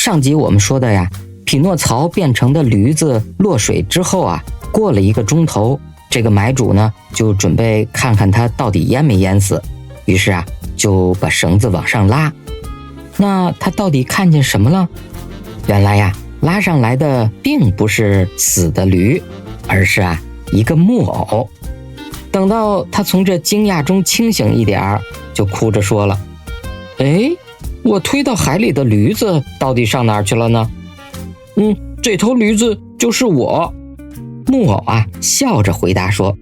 上集我们说的呀，匹诺曹变成的驴子落水之后啊，过了1个钟头，这个买主呢就准备看看他到底淹没淹死，于是啊就把绳子往上拉。那他到底看见什么了？原来呀，拉上来的并不是死的驴，而是啊一个木偶。等到他从这惊讶中清醒一点，就哭着说了：哎，我推到海里的驴子到底上哪儿去了呢？这头驴子就是我。木偶啊笑着回答说：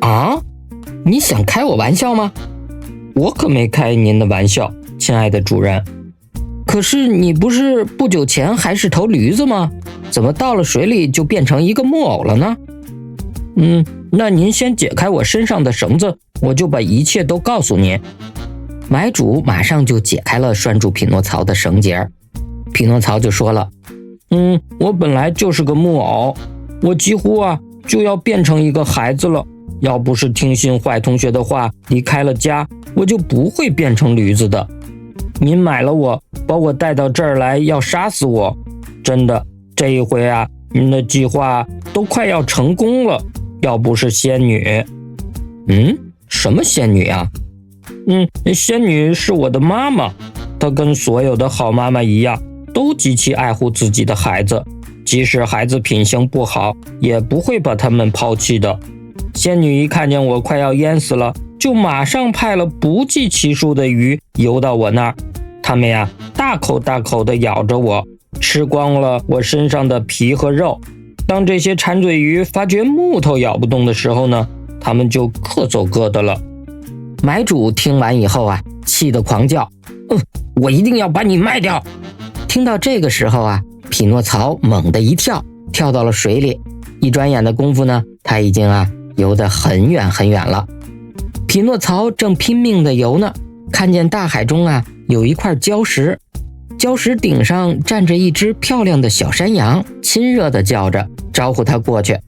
啊，你想开我玩笑吗？我可没开您的玩笑，亲爱的主人。可是你不是不久前还是头驴子吗？怎么到了水里就变成一个木偶了呢？那您先解开我身上的绳子，我就把一切都告诉您。买主马上就解开了拴住匹诺曹的绳结。匹诺曹就说了：我本来就是个木偶，我几乎就要变成一个孩子了，要不是听信坏同学的话离开了家，我就不会变成驴子的。您买了我，把我带到这儿来要杀死我，真的，这一回您的计划都快要成功了，要不是仙女。什么仙女啊？仙女是我的妈妈，她跟所有的好妈妈一样，都极其爱护自己的孩子，即使孩子品行不好，也不会把他们抛弃的。仙女一看见我快要淹死了，就马上派了不计其数的鱼游到我那儿，它们大口大口地咬着我，吃光了我身上的皮和肉。当这些馋嘴鱼发觉木头咬不动的时候呢，它们就各走各的了。买主听完以后气得狂叫：我一定要把你卖掉！听到这个时候匹诺曹猛地一跳，跳到了水里。一转眼的功夫呢，他已经游得很远很远了。匹诺曹正拼命地游呢，看见大海中有一块礁石，礁石顶上站着一只漂亮的小山羊，亲热地叫着，招呼他过去。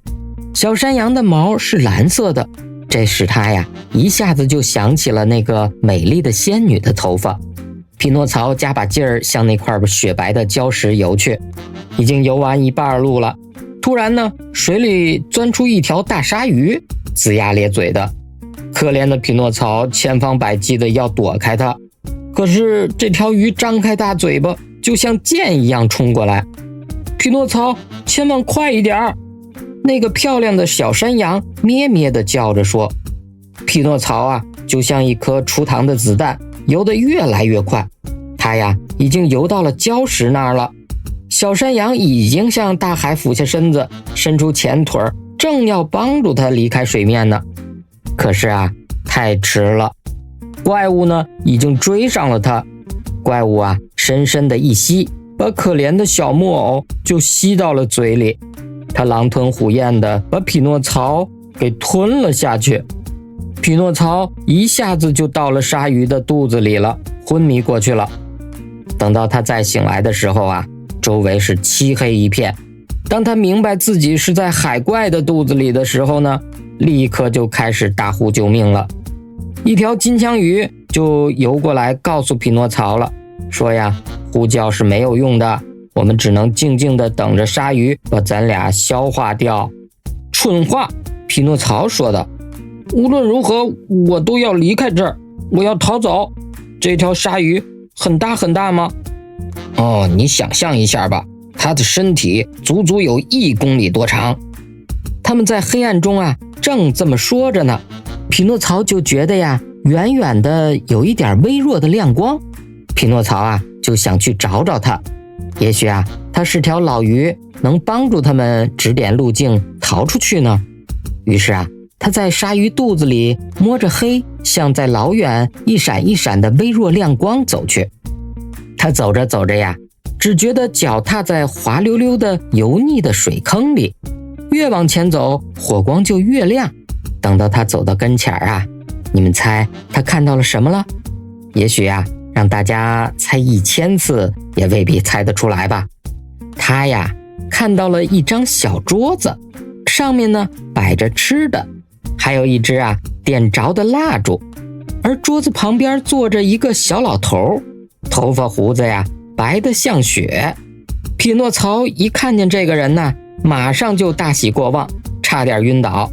小山羊的毛是蓝色的，这使他一下子就想起了那个美丽的仙女的头发。匹诺曹加把劲儿向那块雪白的礁石游去，已经游完一半路了。突然呢，水里钻出一条大鲨鱼，龇牙咧嘴的。可怜的匹诺曹千方百计的要躲开它，可是这条鱼张开大嘴巴，就像箭一样冲过来。匹诺曹，千万快一点！那个漂亮的小山羊咩咩地叫着说。匹诺曹就像一颗出膛的子弹，游得越来越快。他已经游到了礁石那儿了。小山羊已经向大海俯下身子，伸出前腿，正要帮助他离开水面呢。可是太迟了，怪物呢已经追上了他。怪物深深的一吸，把可怜的小木偶就吸到了嘴里。他狼吞虎咽的把匹诺曹给吞了下去。匹诺曹一下子就到了鲨鱼的肚子里了，昏迷过去了。等到他再醒来的时候周围是漆黑一片。当他明白自己是在海怪的肚子里的时候呢，立刻就开始大呼救命了。一条金枪鱼就游过来告诉匹诺曹了，说呼叫是没有用的，我们只能静静地等着鲨鱼把咱俩消化掉。蠢话，匹诺曹说的，无论如何我都要离开这儿，我要逃走。这条鲨鱼很大很大吗？你想象一下吧，它的身体足足有1公里多长。他们在黑暗中正这么说着呢，匹诺曹就觉得远远的有一点微弱的亮光。匹诺曹就想去找找它，也许它是条老鱼，能帮助他们指点路径逃出去呢。于是他在鲨鱼肚子里摸着黑，向在老远一闪一闪的微弱亮光走去。他走着走着只觉得脚踏在滑溜溜的油腻的水坑里，越往前走火光就越亮。等到他走到跟前你们猜他看到了什么了？也许让大家猜1000次也未必猜得出来吧。他看到了一张小桌子，上面呢摆着吃的，还有一支点着的蜡烛，而桌子旁边坐着一个小老头，头发胡子白得像雪。匹诺曹一看见这个人呢，马上就大喜过望，差点晕倒。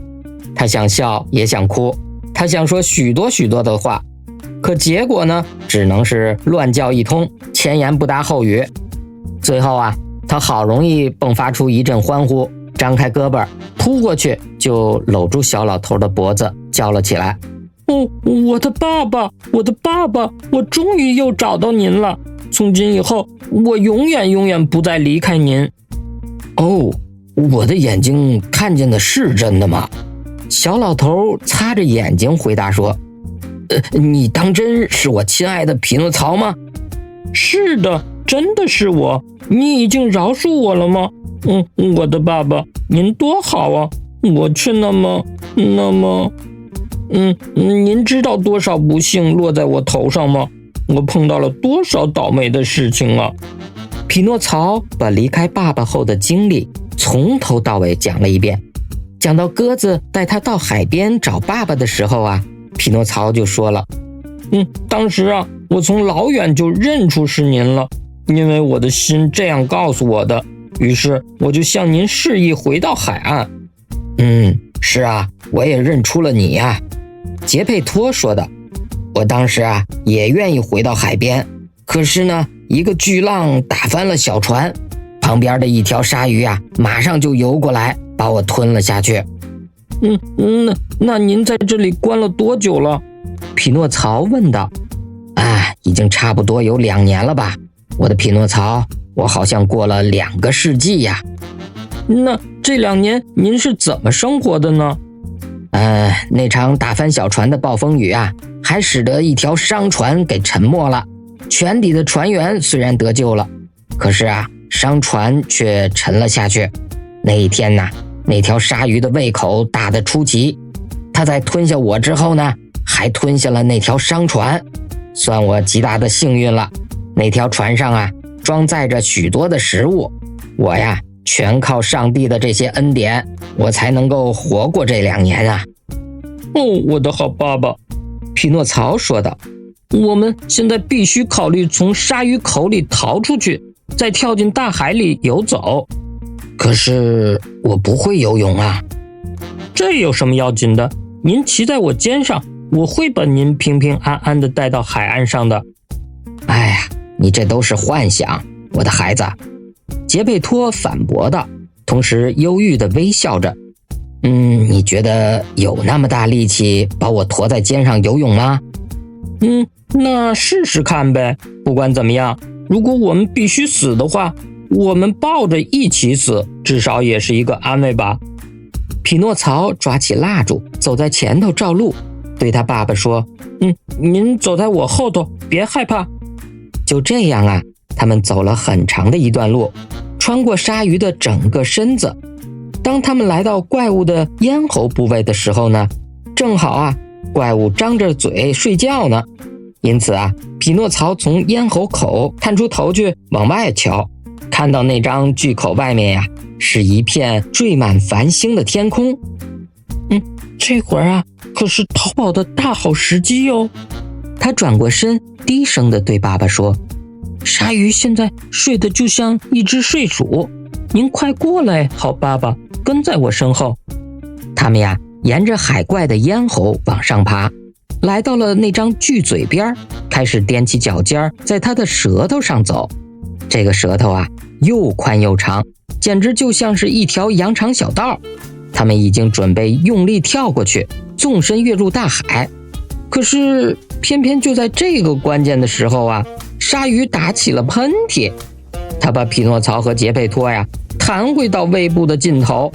他想笑也想哭，他想说许多许多的话，可结果呢，只能是乱叫一通，前言不搭后语。最后啊，他好容易迸发出一阵欢呼，张开胳膊扑过去，就搂住小老头的脖子，叫了起来：哦，我的爸爸，我的爸爸，我终于又找到您了！从今以后，我永远永远不再离开您。哦，我的眼睛看见的是真的吗？小老头擦着眼睛回答说：你当真是我亲爱的匹诺曹吗？是的，真的是我。你已经饶恕我了吗？我的爸爸，您多好啊！我却那么……您知道多少不幸落在我头上吗？我碰到了多少倒霉的事情啊！匹诺曹把离开爸爸后的经历从头到尾讲了一遍。讲到鸽子带他到海边找爸爸的时候啊，匹诺曹就说了：当时啊，我从老远就认出是您了，因为我的心这样告诉我的，于是我就向您示意回到海岸。是啊，我也认出了你呀，杰佩托说的。我当时啊也愿意回到海边，可是呢，一个巨浪打翻了小船，旁边的一条鲨鱼啊马上就游过来，把我吞了下去。那您在这里关了多久了？匹诺曹问道。已经差不多有2年了吧，我的匹诺曹，我好像过了2个世纪呀。那这2年您是怎么生活的呢？那场打翻小船的暴风雨啊，还使得一条商船给沉没了。船底的船员虽然得救了，可是啊，商船却沉了下去。那一天呢，那条鲨鱼的胃口大得出奇，它在吞下我之后呢，还吞下了那条商船。算我极大的幸运了，那条船上啊，装载着许多的食物，我呀，全靠上帝的这些恩典，我才能够活过这2年啊。我的好爸爸，匹诺曹说道，我们现在必须考虑从鲨鱼口里逃出去，再跳进大海里游走。可是我不会游泳啊。这有什么要紧的？您骑在我肩上，我会把您平平安安地带到海岸上的。哎呀，你这都是幻想，我的孩子，杰佩托反驳道，同时忧郁地微笑着。你觉得有那么大力气把我驮在肩上游泳吗？那试试看呗。不管怎么样，如果我们必须死的话，我们抱着一起死，至少也是一个安慰吧。匹诺曹抓起蜡烛，走在前头照路，对他爸爸说：您走在我后头，别害怕。就这样啊，他们走了很长的一段路，穿过鲨鱼的整个身子。当他们来到怪物的咽喉部位的时候呢，正好啊，怪物张着嘴睡觉呢。因此啊，匹诺曹从咽喉口探出头去往外瞧，看到那张巨口外面呀，是一片缀满繁星的天空。这会儿啊，可是逃跑的大好时机哟。他转过身，低声地对爸爸说：鲨鱼现在睡得就像一只睡鼠，您快过来，好爸爸，跟在我身后。他们呀，沿着海怪的咽喉往上爬，来到了那张巨嘴边，开始踮起脚尖，在他的舌头上走。这个舌头啊，又宽又长，简直就像是一条羊肠小道。他们已经准备用力跳过去，纵身跃入大海。可是偏偏就在这个关键的时候啊，鲨鱼打起了喷嚏，他把匹诺曹和杰佩托呀弹回到胃部的尽头。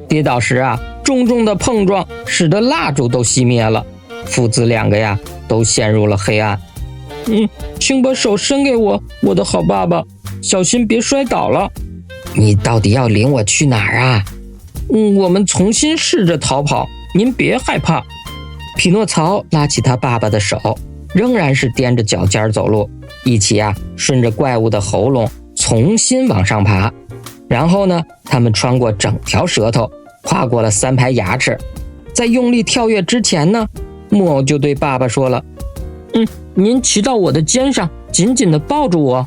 跌倒时啊，重重的碰撞使得蜡烛都熄灭了，父子2个呀都陷入了黑暗。请把手伸给我，我的好爸爸，小心别摔倒了。你到底要领我去哪儿啊？我们重新试着逃跑，您别害怕。匹诺曹拉起他爸爸的手，仍然是踮着脚尖走路，一起啊顺着怪物的喉咙重新往上爬。然后呢，他们穿过整条舌头，跨过了3排牙齿。在用力跳跃之前呢，木偶就对爸爸说了：您骑到我的肩上，紧紧地抱住我。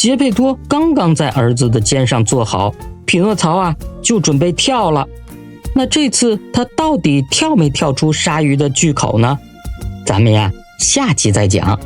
杰佩托刚刚在儿子的肩上坐好，匹诺曹啊就准备跳了。那这次他到底跳没跳出鲨鱼的巨口呢？咱们呀下期再讲。